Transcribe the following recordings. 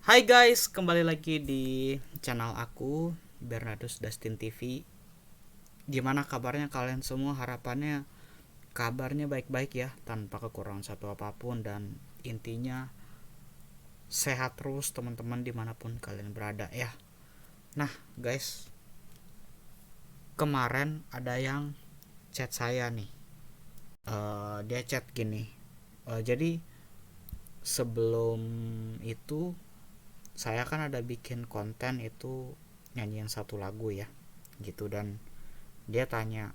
Hai guys, kembali lagi di channel aku, Bernardus Dustin TV. Gimana kabarnya kalian semua? Harapannya kabarnya baik-baik ya, tanpa kekurangan satu apapun. Dan intinya sehat terus teman-teman dimanapun kalian berada ya. Nah guys, kemarin ada yang chat saya nih. Dia chat gini. Jadi sebelum itu saya kan ada bikin konten itu nyanyiin satu lagu ya gitu. Dan dia tanya,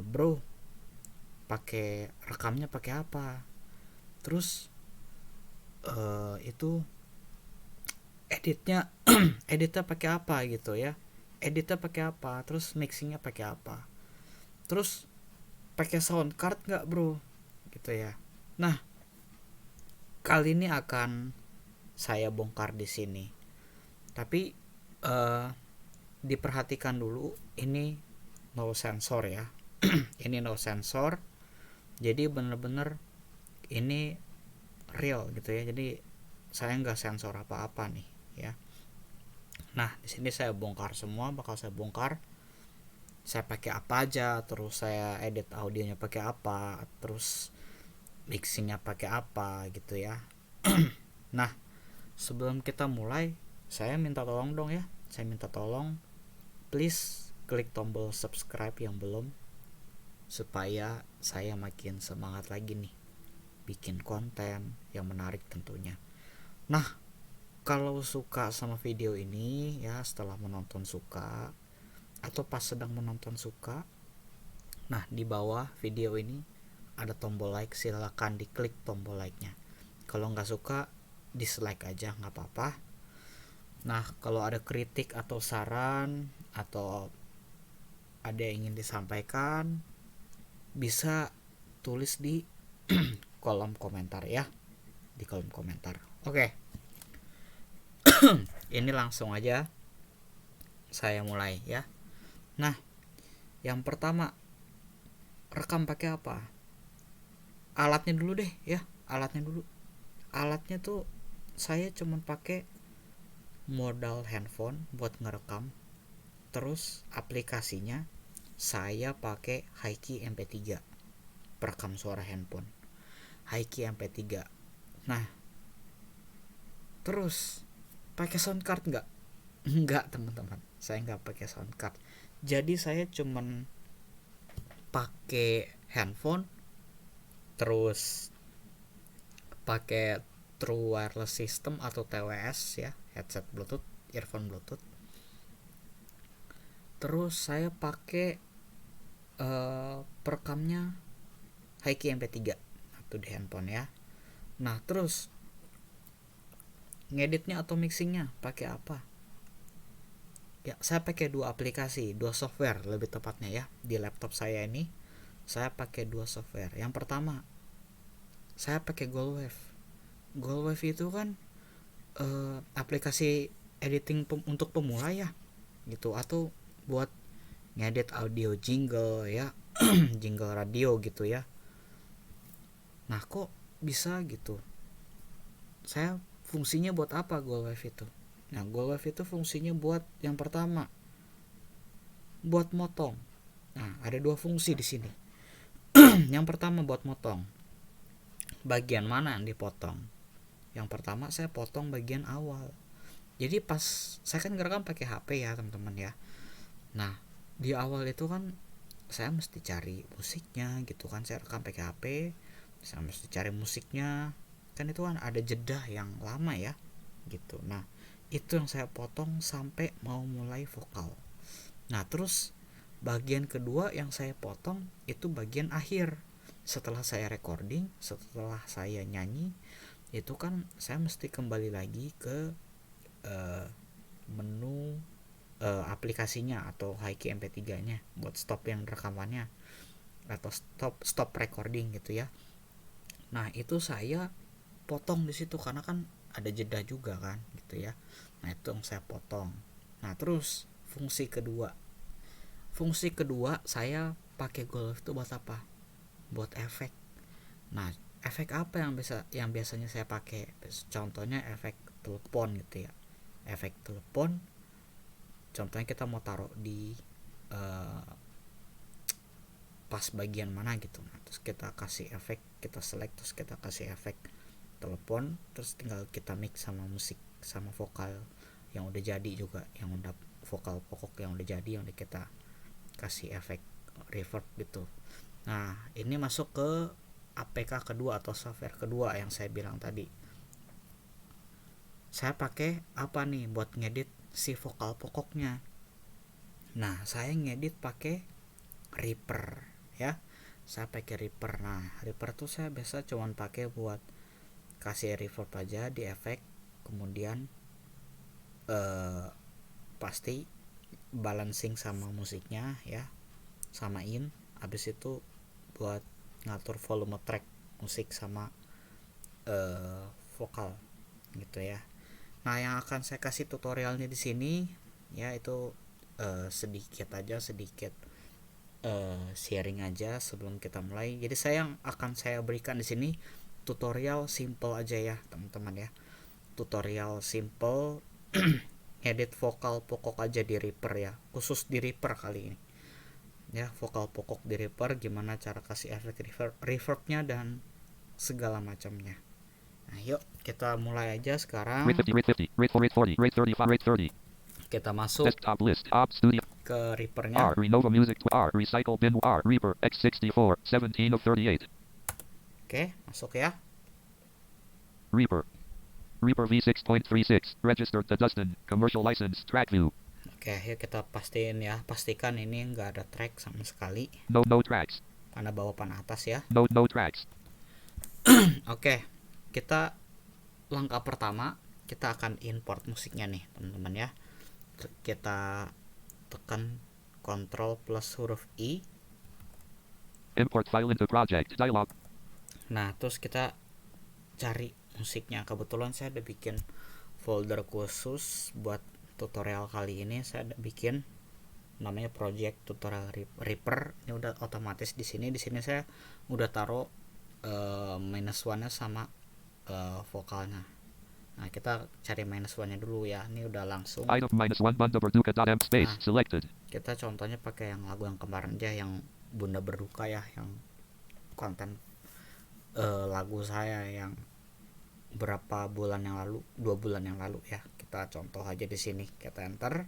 bro, pakai rekamnya pakai apa? Terus itu editnya editnya pakai apa gitu ya, editnya pakai apa, terus mixingnya pakai apa, terus pakai sound card nggak bro, gitu ya. Nah, kali ini akan saya bongkar di sini, tapi eh, diperhatikan dulu, ini no sensor ya. Ini no sensor, jadi bener-bener ini real gitu ya. Jadi saya nggak sensor apa-apa nih ya. Nah, di sini saya bongkar semua, bakal saya bongkar saya pakai apa aja, terus saya edit audionya pakai apa, terus mixingnya pakai apa gitu ya. Nah, sebelum kita mulai, saya minta tolong dong ya. Saya minta tolong, please klik tombol subscribe yang belum, supaya saya makin semangat lagi nih bikin konten yang menarik tentunya. Nah, kalau suka sama video ini ya, setelah menonton suka atau pas sedang menonton suka, nah di bawah video ini ada tombol like, silakan diklik tombol like-nya. Kalau nggak suka, dislike aja nggak apa-apa. Nah, kalau ada kritik atau saran atau ada yang ingin disampaikan, bisa tulis di kolom komentar ya, di kolom komentar. Oke, ini langsung aja saya mulai ya. Nah, yang pertama, rekam pakai apa? Alatnya dulu deh ya, alatnya dulu. Alatnya tuh saya cuman pakai modal handphone buat ngerekam. Terus aplikasinya saya pakai Hiki MP3 perekam suara handphone. Hiki MP3. Nah, terus pakai sound card nggak? Nggak teman-teman, saya nggak pakai sound card. Jadi saya cuman pakai handphone, terus pakai True Wireless System atau TWS ya, headset Bluetooth, earphone Bluetooth. Terus saya pakai perekamnya Hiki MP3 atau di handphone ya. Nah, terus ngeditnya atau mixingnya pakai apa? Ya, saya pakai dua aplikasi, dua software lebih tepatnya ya. Di laptop saya ini saya pakai dua software. Yang pertama, saya pakai Goldwave. Goldwave itu kan aplikasi editing untuk pemula ya, gitu, atau buat ngedit audio jingle ya, jingle radio gitu ya. Nah, kok bisa gitu? Saya fungsinya buat apa Goldwave itu? Nah, Goldwave itu fungsinya buat yang pertama, buat motong. Nah, ada dua fungsi di sini. Yang pertama buat motong. Bagian mana yang dipotong? Yang pertama saya potong bagian awal. Jadi pas saya kan ngerekam pakai HP ya teman-teman ya. Nah, di awal itu kan saya mesti cari musiknya gitu kan. Saya rekam pakai HP, saya mesti cari musiknya. Kan itu kan ada jeda yang lama ya gitu. Nah, itu yang saya potong sampai mau mulai vokal. Nah, terus bagian kedua yang saya potong itu bagian akhir. Setelah saya recording, setelah saya nyanyi, itu kan saya mesti kembali lagi ke uh, menu aplikasinya atau Hiki MP3-nya buat stop yang rekamannya atau stop recording gitu ya. Nah, itu saya potong di situ karena kan ada jeda juga kan gitu ya. Nah, itu yang saya potong. Nah, terus fungsi kedua saya pakai Goldwave itu buat apa? Buat efek. Nah, efek apa yang biasanya saya pakai? Contohnya efek telepon gitu ya. Efek telepon contohnya kita mau taruh di pas bagian mana gitu. Nah, terus kita kasih efek, kita select, terus kita kasih efek telepon, terus tinggal kita mix sama musik sama vokal yang udah jadi juga, yang udah vokal pokok yang udah jadi, yang udah kita kasih efek reverb gitu. Nah, ini masuk ke APK kedua atau software kedua yang saya bilang tadi. Saya pakai apa nih buat ngedit si vokal pokoknya? Nah, saya ngedit pakai Reaper ya. Saya pakai Reaper. Nah, Reaper tuh saya biasa cuman pakai buat kasih reverb aja di efek, kemudian pasti balancing sama musiknya ya, samain. Habis itu buat ngatur volume track musik sama vokal gitu ya. Nah, yang akan saya kasih tutorialnya di sini ya itu sedikit sharing aja sebelum kita mulai. Jadi yang akan saya berikan di sini tutorial simple aja ya teman-teman ya. Tutorial simple edit vokal pokok aja di Reaper ya, khusus di Reaper kali ini ya. Vokal pokok di Reaper, gimana cara kasih efek reverbnya dan segala macamnya. Nah, yuk kita mulai aja sekarang. Rate 50, rate 40, rate 35, rate 30. Kita masuk Desktop list, Op Studio. ke Reaper-nya. R, Renova Music, R, Recycle Bin, R, Reaper, X64, 17 of 38. Oke, masuk ya. Reaper. Reaper V6.36, registered to Dustin, commercial license, track view. Oke, yuk kita pastiin ya, pastikan ini nggak ada track sama sekali. No tracks. Panah bawah, panah atas ya. No tracks. Oke, kita langkah pertama kita akan import musiknya nih teman-teman ya. Kita tekan Ctrl plus huruf I. Import file into project dialog. Nah, terus kita cari musiknya. Kebetulan saya udah bikin folder khusus buat tutorial kali ini. Saya udah bikin namanya project tutorial Reaper. Ini udah otomatis di sini. Di sini saya udah taruh minus one-nya sama vokalnya. Nah, kita cari minus one-nya dulu ya. Ini udah langsung. Item -1 Bunda Berduka.m space selected. Kita contohnya pakai yang lagu yang kemarin aja, yang Bunda Berduka ya, yang konten lagu saya yang berapa bulan yang lalu, 2 bulan yang lalu ya. Kita contoh aja di sini. Kita enter.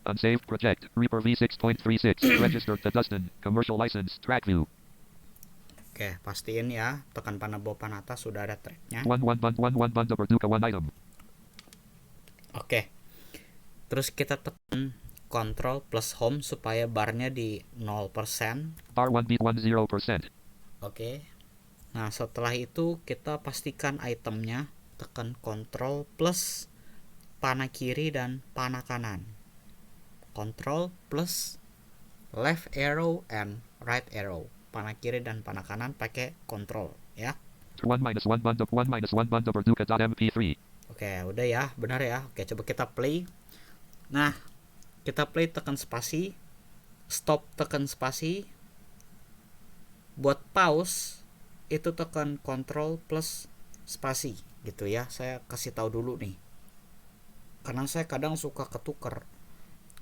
Unsaved project Reaper V6.36 registered to Dustin, commercial license, track view. Oke, pastiin ya, tekan panah bawah panah atas sudah ada tracknya. 1 Bunda Berduka 1 item. Oke, terus kita tekan Ctrl plus Home supaya barnya di 0%. R1 beat 10%. Oke. Nah, setelah itu kita pastikan itemnya, tekan Ctrl plus panah kiri dan panah kanan. Ctrl plus left arrow and right arrow. Panah kiri dan panah kanan pakai Ctrl ya. 1 Bunda Berduka.mp3. Oke, udah ya, benar ya. Oke, coba kita play. Nah, kita play, tekan spasi. Stop, tekan spasi. Buat pause itu tekan Ctrl plus spasi gitu ya. Saya kasih tahu dulu nih, karena saya kadang suka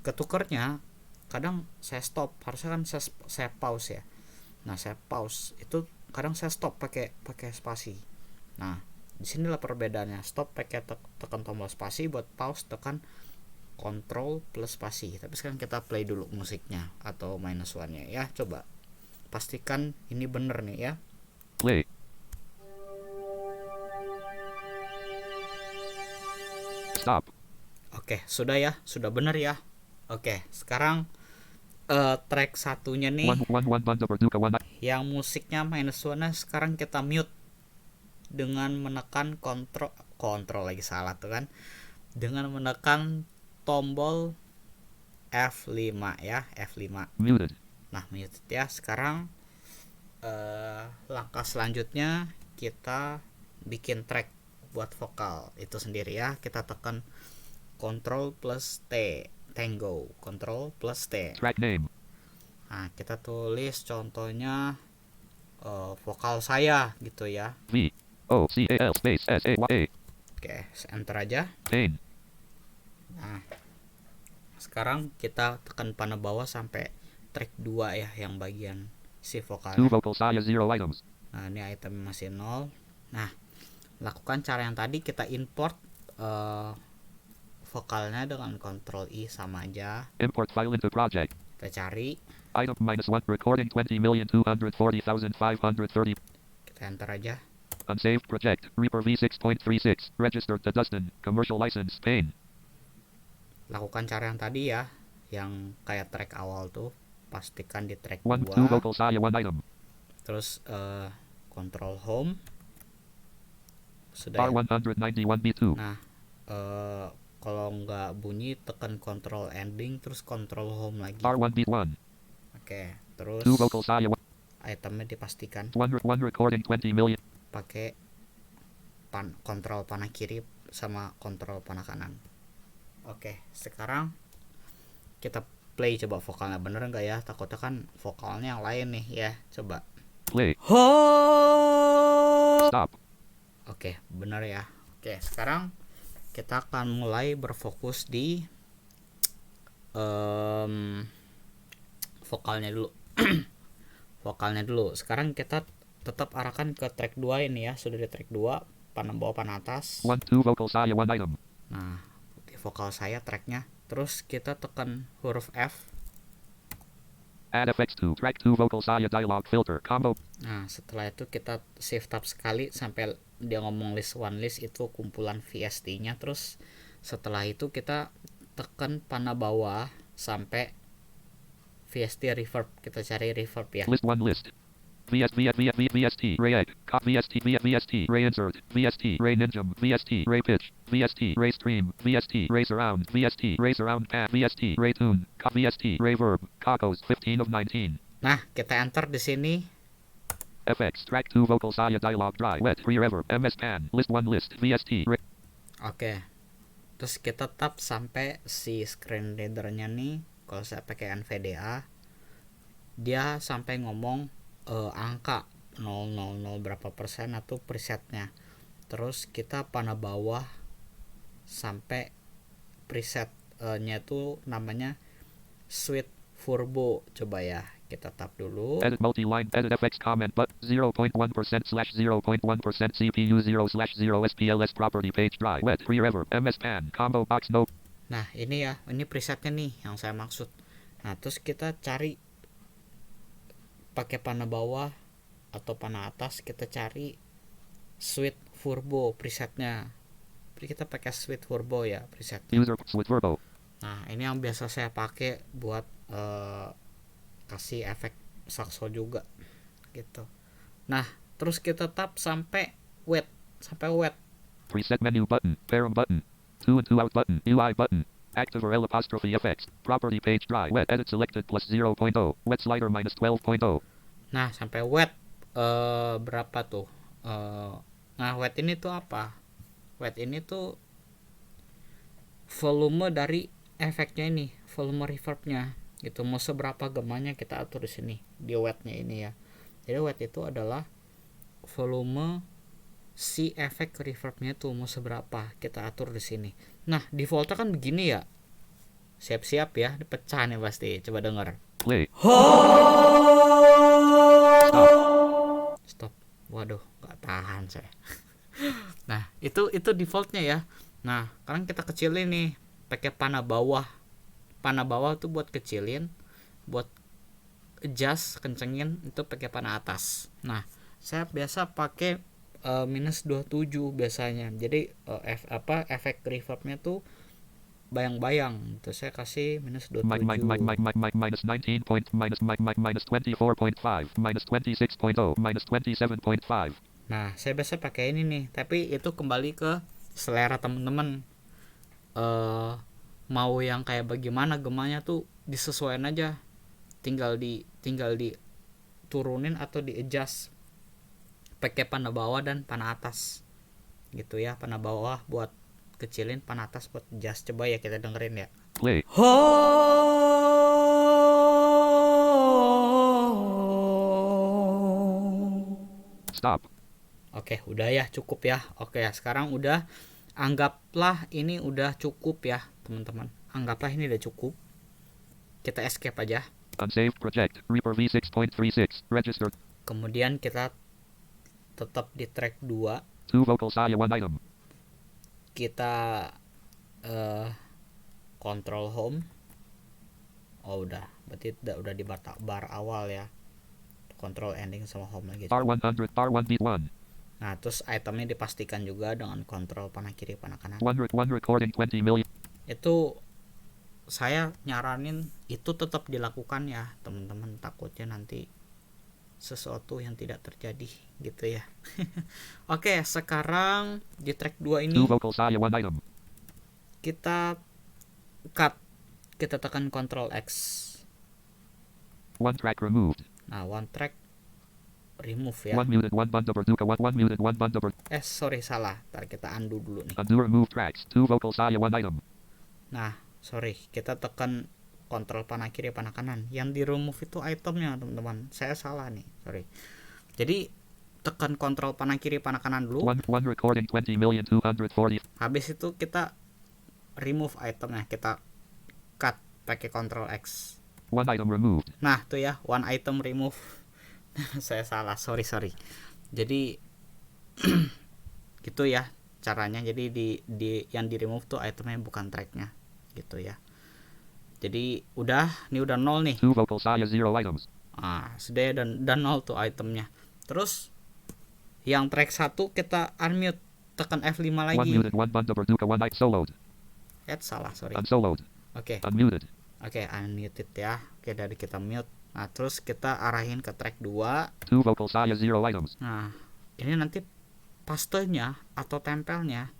ketukernya kadang saya stop, harusnya kan saya pause ya. Nah, saya pause itu kadang saya stop pakai spasi. Nah, disinilah perbedaannya. Stop pakai tekan tombol spasi, buat pause tekan Ctrl plus spasi. Tapi sekarang kita play dulu musiknya atau minus one-nya ya. Coba pastikan ini bener nih ya. Play. Stop. Oke, sudah ya, sudah bener ya. Oke, sekarang track satunya nih, yang musiknya minus one, sekarang kita mute dengan menekan kontrol lagi salah tuh kan, dengan menekan tombol F5 ya, F5. Muted. Nah, muted ya. Sekarang langkah selanjutnya kita bikin track buat vokal itu sendiri ya. Kita tekan Ctrl plus T, Tango, Ctrl plus T. Track name. Nah, kita tulis contohnya vokal saya gitu ya. V O C A L space S A Y A. Oke, enter aja. Pain. Nah, sekarang kita tekan panah bawah sampai track 2 ya, yang bagian si 2 vokalnya. vocal saya 0 items. Nah, ini item masih 0. Nah, lakukan cara yang tadi, kita import vokalnya dengan Ctrl I sama aja. Import file into project. Kita cari, Item -1 recording 20,240,530. kita enter aja. Unsaved project. Reaper V6.36. Registered to Dustin. Commercial license. Pain. Lakukan cara yang tadi ya, yang kayak track awal tuh, pastikan di track 2 2. vocal saya 1 item. Terus Ctrl Home. Sudah ya? R191B2. Nah, kalau nggak bunyi tekan Ctrl Ending terus Ctrl Home lagi. R1B1. Oke, terus 2 vocal saya 1 itemnya dipastikan recording 20 million. pakai kontrol panah kiri sama kontrol panah kanan. Oke, sekarang kita play coba vokalnya bener nggak ya, takutnya kan vokalnya yang lain nih ya. Coba Play. Stop. Oke, bener ya. Oke, sekarang kita akan mulai berfokus di vokalnya dulu. Vokalnya dulu. Sekarang kita tetap arahkan ke track 2 ini ya. Sudah di track 2, panah bawah panah atas. 2 vocal saya 1 item. Nah, di vokal saya tracknya. Terus kita tekan huruf F. Add effects to track 2 vocal saya dialog filter combo. Nah, setelah itu kita shift tab sekali sampai dia ngomong list one list, itu kumpulan VST-nya. Terus setelah itu kita tekan panah bawah sampai VST reverb. Kita cari reverb ya. List 1 list. VST, Ray Egg, VST, Ray Insert, VST, Ray Ninjum, VST, Ray Pitch, VST, Ray Stream, VST, Ray Surround, VST, Ray Surround Pan, VST, Ray Tune, VST, Ray Verb, Cocos, 15 of 19. Nah, kita enter di sini. FX, track 2 vocal saya dialog dry, wet, reverb, MS Pan, list 1 list, VST, Ray. Oke. Terus kita tap sampai si screen readernya nih. Kalau saya pakai NVDA, dia sampai ngomong angka 000 berapa persen atau presetnya. Terus kita panah bawah sampai presetnya tuh namanya Sweet Furbo. Coba ya, kita tap dulu. Edit multi-line, edit FX comment, but 0.1% slash 0.1% CPU 0 slash 0 SPLS property page dry, wet, reverb, MS Pan, combo box no. Nah, ini ya, ini presetnya nih yang saya maksud. Nah, terus kita cari pakai panah bawah atau panah atas, kita cari Sweet Furbo presetnya. Kita pakai Sweet Furbo ya presetnya. User Sweet Verbo. Nah, ini yang biasa saya pakai buat kasih efek sakso juga gitu. Nah, terus kita tap sampai wet, Preset menu button, param button, 2 and 2 out button, UI button. Active or L apostrophe FX. Property page dry. Wet. Edit selected plus 0.0. Wet slider minus 12.0. Nah, sampai wet berapa tuh? Nah, wet ini tuh apa? Wet ini tuh volume dari efeknya ini, volume reverbnya. Gitu. Mau seberapa gemanya kita atur di sini di wetnya ini ya. Jadi wet itu adalah volume si efek reverbnya tuh mau seberapa kita atur di sini. Nah, defaultnya kan begini ya. Siap-siap ya, dipecah nih pasti. Coba denger. Play. Stop. Waduh, nggak tahan saya. Nah, itu defaultnya ya. Nah, sekarang kita kecilin nih, pakai panah bawah. Panah bawah tuh buat kecilin, buat adjust kencengin itu pakai panah atas. Nah, saya biasa pakai minus 27 biasanya. Jadi efek reverbnya tuh bayang-bayang. Terus saya kasih minus 27. Minus 19 point, minus 24.5, minus 26.0, minus 27.5. Nah, saya biasa pakai ini nih, tapi itu kembali ke selera teman-teman. Mau yang kayak bagaimana gemanya tuh disesuaikan aja. Tinggal di turunin atau di adjust. Pakai panah bawah dan panah atas. Gitu ya, panah bawah buat kecilin, panah atas buat adjust. Coba ya kita dengerin ya. Play. Stop. Oke, udah ya, cukup ya. Oke, sekarang udah, anggaplah ini udah cukup ya, teman-teman. Anggaplah ini udah cukup. Kita escape aja. Unsaved project. Reaper v6.36. Register. Kemudian kita tetap di track 2. 2 vocal saya 1 item. Kita control home. Oh udah, berarti udah di bar awal ya. Control ending sama home lagi. R100, R1 beat 1. Nah, terus itemnya dipastikan juga dengan kontrol panah kiri panah kanan. 1 recording 20 million. Itu saya nyaranin itu tetap dilakukan ya, teman-teman. Takutnya nanti sesuatu yang tidak terjadi gitu ya. Oke, sekarang di track 2 ini 2 vocal saya 1 item. kita cut. Kita tekan Ctrl X. 1 track removed. Nah, one track remove ya. 1 muted, 1 banda berduka, 1 muted, 1 banda Sorry, salah. Ntar kita undo dulu nih. Undo remove tracks. 2 vocal saya 1 item. Nah, sorry. Kita tekan kontrol panah kiri panah kanan. Yang di remove itu itemnya, teman-teman. Saya salah nih, sorry. Jadi tekan kontrol panah kiri panah kanan dulu. 1 recording 20,240. Habis itu kita remove itemnya. Kita cut pakai Ctrl X. 1 item removed. Nah, tuh ya, one item remove. Saya salah, sorry. Jadi gitu ya caranya. Jadi di yang di remove tuh itemnya bukan tracknya gitu ya. Jadi ini udah 0 nih. 2 vocal saya 0 items. Sudah dan 0 tuh itemnya. Terus yang track 1 kita unmute, tekan F5 lagi. 1 muted, 1 banda berduka, 1 night soloed. Salah, sorry. Unsoloed. Oke. Unmuted. Oke, unmuted ya. Oke, dari kita mute. Nah, terus kita arahin ke track 2. 2 vocal saya 0 items. Nah, ini nanti pastenya atau tempelnya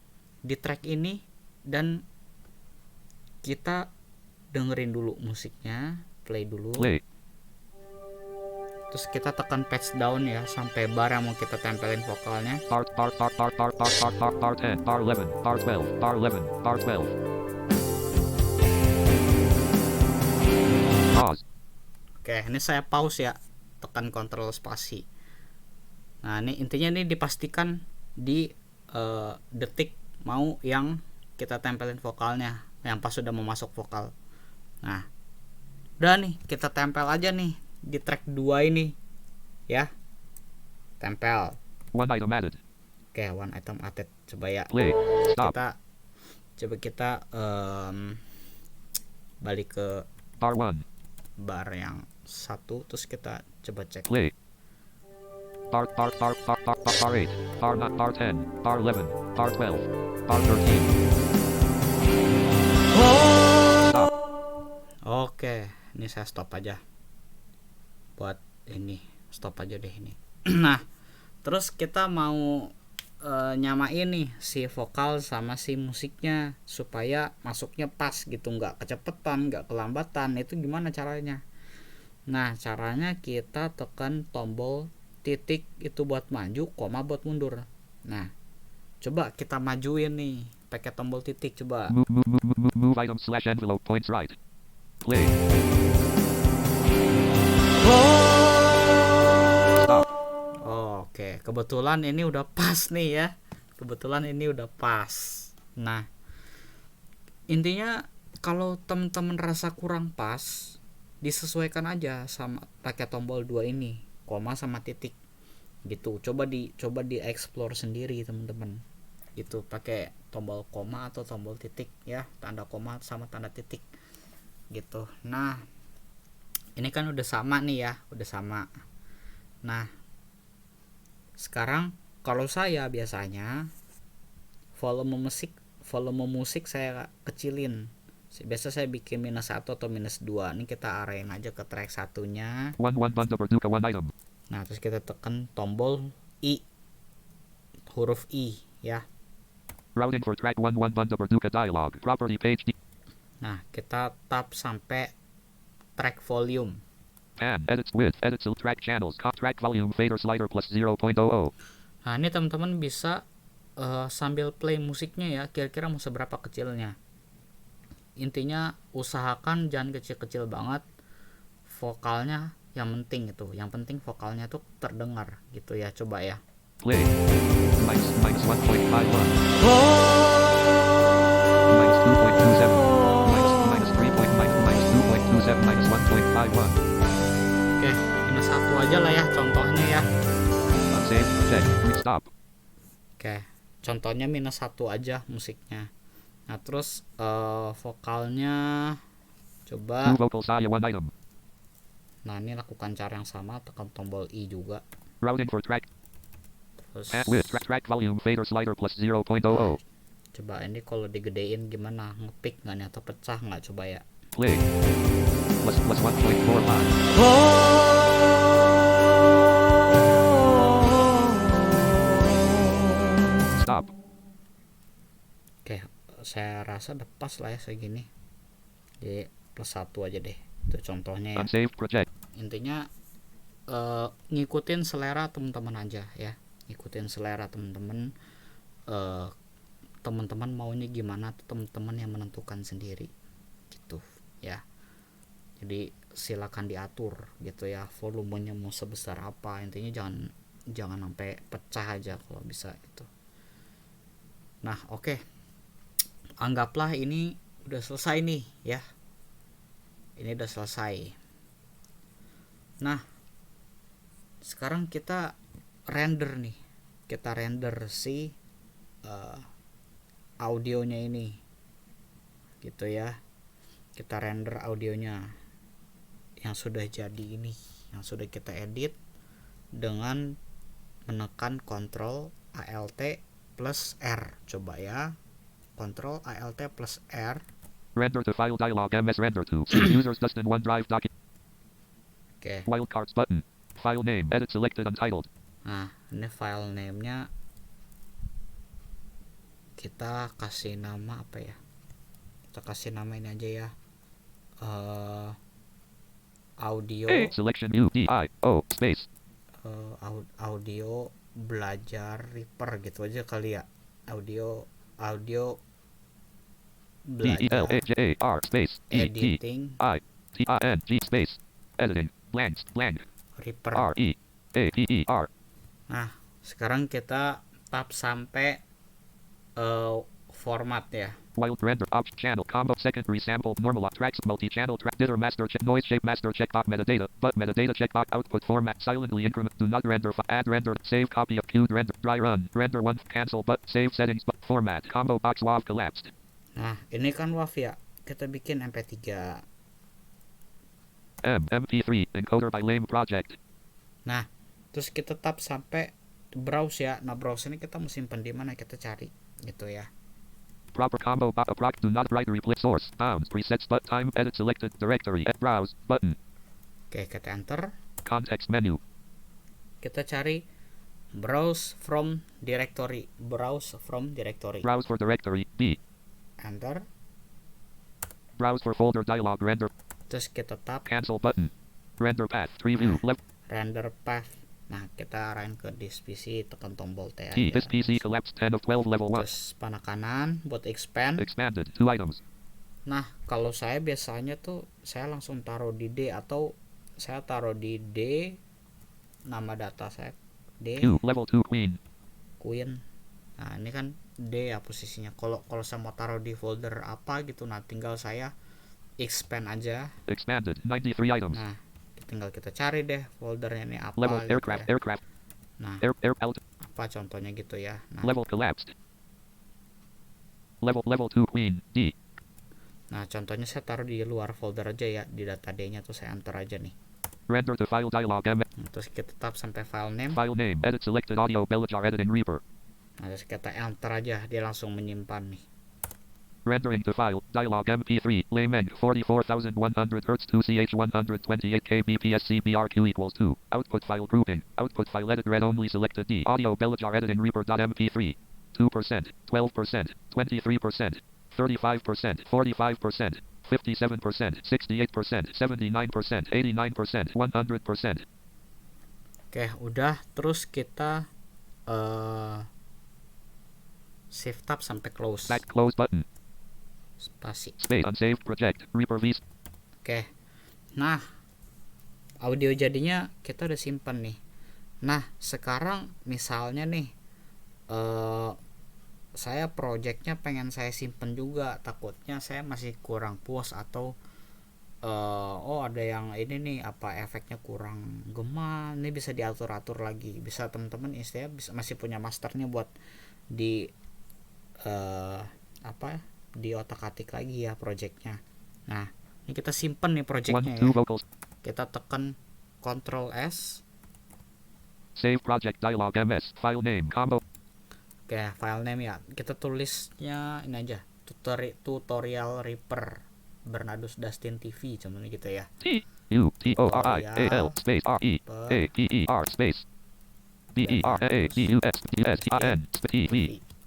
di track ini, dan kita dengerin dulu musiknya, play dulu. Play. Terus kita tekan patch down ya sampai bar yang mau kita tempelin vokalnya. R 10, R11, R12, R11, R12. Pause. Oke, ini saya pause ya, tekan kontrol spasi. Nah, ini intinya ini dipastikan di detik mau yang kita tempelin vokalnya, yang pas sudah mau masuk vokal. Nah, udah nih, kita tempel aja nih di track 2 ini ya. Tempel. 1 item added. Oke, one item added. Coba ya. Play. Stop. Kita balik ke R1. bar yang 1, terus kita coba cek. Play. R8, R9, R10, R11, R12, R13. Stop. Oke, ini saya stop aja. Buat ini, stop aja deh ini. Nah, terus kita mau nyamain nih si vokal sama si musiknya supaya masuknya pas gitu, nggak kecepatan, nggak kelambatan. Itu gimana caranya? Nah, caranya kita tekan tombol titik itu buat maju, koma buat mundur. Nah, coba kita majuin nih pakai tombol titik, coba. Move item / envelope points right. Play. Stop. Oke, kebetulan ini udah pas nih ya. Nah, intinya kalau teman-teman rasa kurang pas, disesuaikan aja sama pakai tombol 2 ini, koma sama titik gitu. Coba di explore sendiri teman-teman gitu, pakai tombol koma atau tombol titik ya, tanda koma sama tanda titik gitu. Nah, ini kan udah sama nih ya, udah sama. Nah, sekarang kalau saya biasanya volume musik saya kecilin. Biasa saya bikin -1 atau -2. Ini kita arahin aja ke track satunya. 1 banda berduka 1 item. Nah, terus kita tekan tombol I, huruf I ya. Routing for track 1 banda berduka dialog. Property page. Nah, kita tap sampai track volume. Pan edits width, edit track channels, track volume fader slider plus 0.00. Nah, ini teman-teman bisa sambil play musiknya ya, kira-kira mau seberapa kecilnya. Intinya usahakan jangan kecil-kecil banget, vokalnya yang penting itu, yang penting vokalnya tuh terdengar gitu ya. Coba ya. Play. Minus 1.51. Minus 2.27. Minus 2.27. Minus 1.51. Oke, minus 1 aja lah ya contohnya ya. Unsaved project. Restop. Oke, contohnya minus 1 aja musiknya. Nah terus vokalnya coba. 2 vocals audio 1 item. Nah ini lakukan cara yang sama, tekan tombol I juga. Routing for track. Terus Add with track volume fader slider plus 0.00. coba ini kalau digedein gimana, ngepick nggak nih atau pecah nggak, coba ya. Play. Plus 1.45. Stop. Oke, saya rasa udah pas lah ya segini. Jadi plus 1 aja deh. Itu contohnya ya. Unsaved project. Intinya ngikutin selera teman-teman aja ya. Ngikutin selera teman-teman. Teman-teman maunya gimana tuh teman-teman yang menentukan sendiri gitu ya. Jadi silakan diatur gitu ya, volumenya mau sebesar apa, intinya jangan sampai pecah aja kalau bisa gitu. Nah oke, anggaplah ini udah selesai nih ya, ini udah selesai. Nah sekarang kita render nih, kita render si audionya ini gitu ya. Kita render audionya yang sudah jadi ini, yang sudah kita edit dengan menekan Ctrl Alt plus R. Coba ya, Ctrl Alt plus R. Render to file dialog MS render to users Dustin OneDrive document. Oke. Wildcards button. File name edit selected untitled. Nah ini file name-nya kita kasih nama apa ya? Kita kasih nama ini aja ya. Audio selection UDIO space audio belajar Reaper gitu aja kali ya. Audio belajar space editing space editing blank Reaper. REAPER. Nah sekarang kita tab sampai format ya. Wild render object channel combo secondary sample normal tracks multi-channel track ditter master check noise shape master checkbox metadata but metadata checkbox output format silently increment do not render add render save copy of queued render dry run render 1 cancel but save settings but format combo box WAV collapsed. Nah ini kan WAV ya, kita bikin MP3 MP3 encoder by lame project. Nah terus kita tab sampai browse ya. Nah browse ini kita mau simpan di mana, kita cari gitu ya. Proper combo approx do not write replace source bounds presets but time edit selected directory browse button. Oke kita enter, context menu, kita cari browse from directory, browse for directory B, enter, browse for folder dialog render, terus kita tab cancel button, render path preview left, render path. Nah kita arahin ke disk PC, tekan tombol T aja. This PC collapsed 10 of 12 level 1. Terus panah kanan buat expanded 2 items. Nah kalau saya biasanya tuh saya langsung taruh di D, atau saya taruh di D nama data saya D level 2 Queen. Nah ini kan D ya posisinya. Kalau saya mau taruh di folder apa gitu, nah tinggal saya expand aja. Expanded 93 items. Nah tinggal kita cari deh foldernya ini apa level gitu aircraft ya. Nah apa contohnya gitu ya. Nah, level collapsed level 2 D. Nah contohnya saya taruh di luar folder aja ya, di data D nya tuh saya enter aja nih. Render to file dialog Terus kita tab sampai file name edit selected audio Belajar editing Reaper. Nah terus kita enter aja, dia langsung menyimpan nih. Rendering to file dialog MP3 laymen 44,100 Hz 2ch 128 kbps CBRQ equals 2 output file grouping output file edit read only selected D audio Belajar editing Reaper.mp3 2% 12% 23% 35% 45% 57% 68% 79% 89% 100%. Oke udah, terus kita shift tab sampai close. Back close button. Spasi. Space unsaved project Reaper V. Oke. Nah, audio jadinya kita udah simpen nih. Nah sekarang misalnya nih saya projectnya pengen saya simpen juga, takutnya saya masih kurang puas atau oh ada yang ini nih apa efeknya kurang gema, ini bisa diatur-atur lagi, bisa teman-teman istilahnya bisa masih punya masternya buat di apa di otak-atik lagi ya projectnya. Nah ini kita simpen nih projectnya 2 ya, vocals. kita tekan Ctrl S. Save project dialog MS. File name combo. Oke, file name ya kita tulisnya ini aja, tutorial Reaper Bernardus Dustin TV cuman gitu ya. T U T O R I A L Tutorial space R E A P E R space B E R A D U S D S T I N T V.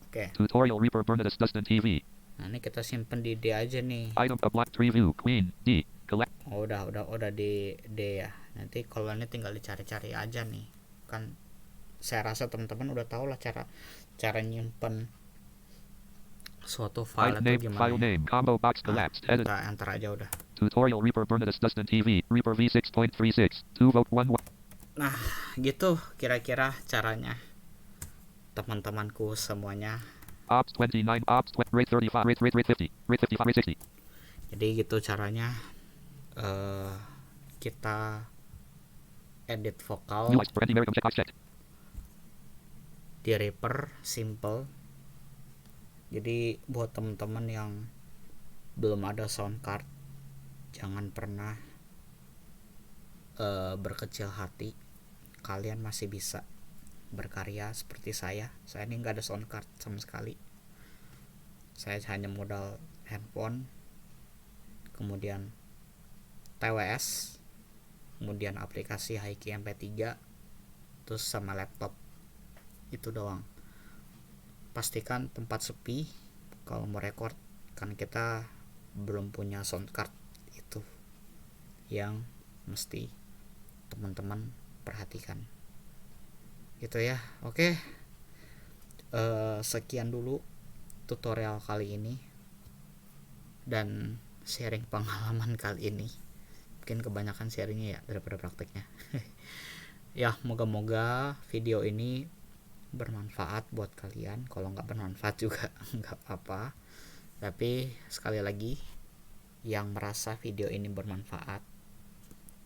Oke. Tutorial Reaper Bernardus Dustin TV. Nah ini kita simpen di D aja nih. Item a black tree view Queen D collect. Oh, udah di D ya. Nanti kalau ini tinggal dicari-cari aja nih. Kan saya rasa teman-teman udah tahu lah cara nyimpen suatu file File itu name, gimana file ya. name combo box Nah, collapsed. Edit. kita enter aja udah. Tutorial Reaper Bernardus Dustin TV. Reaper V6.36. 2 vote 1. Nah gitu kira-kira caranya teman-temanku semuanya. Ops 29. Ops rate 35. Rate 50. Rate 55. Rate 60. Jadi gitu caranya kita edit vokal New lights. Branding American check box checked. di Reaper simple. Jadi buat teman-teman yang belum ada sound card, jangan pernah berkecil hati, kalian masih bisa berkarya seperti saya ini nggak ada sound card sama sekali, saya hanya modal handphone, kemudian TWS, kemudian aplikasi Hiki MP3, terus sama laptop, itu doang. Pastikan tempat sepi kalau mau record, kan kita belum punya sound card, itu yang mesti teman-teman perhatikan gitu ya. Oke, sekian dulu tutorial kali ini dan sharing pengalaman kali ini, mungkin kebanyakan sharingnya ya daripada prakteknya. Ya moga-moga video ini bermanfaat buat kalian, kalau nggak bermanfaat juga nggak apa-apa, tapi sekali lagi yang merasa video ini bermanfaat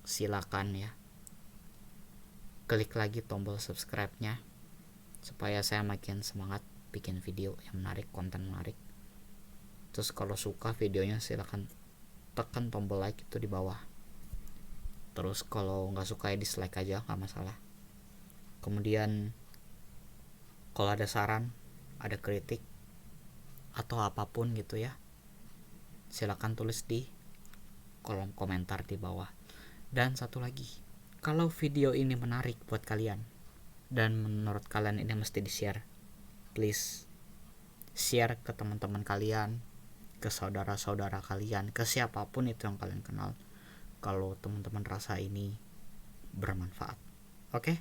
silakan ya klik lagi tombol subscribe-nya supaya saya makin semangat bikin video yang menarik, konten menarik. Terus kalau suka videonya silakan tekan tombol like itu di bawah. Terus kalau nggak suka ya dislike aja, nggak masalah. Kemudian kalau ada saran, ada kritik atau apapun gitu ya, silakan tulis di kolom komentar di bawah. Dan satu lagi, kalau video ini menarik buat kalian dan menurut kalian ini mesti di-share, please share ke teman-teman kalian, ke saudara-saudara kalian, ke siapapun itu yang kalian kenal, kalau teman-teman rasa ini bermanfaat. Oke,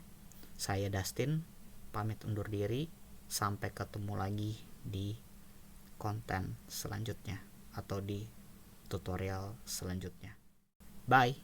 saya Dustin pamit undur diri, sampai ketemu lagi di konten selanjutnya atau di tutorial selanjutnya. Bye.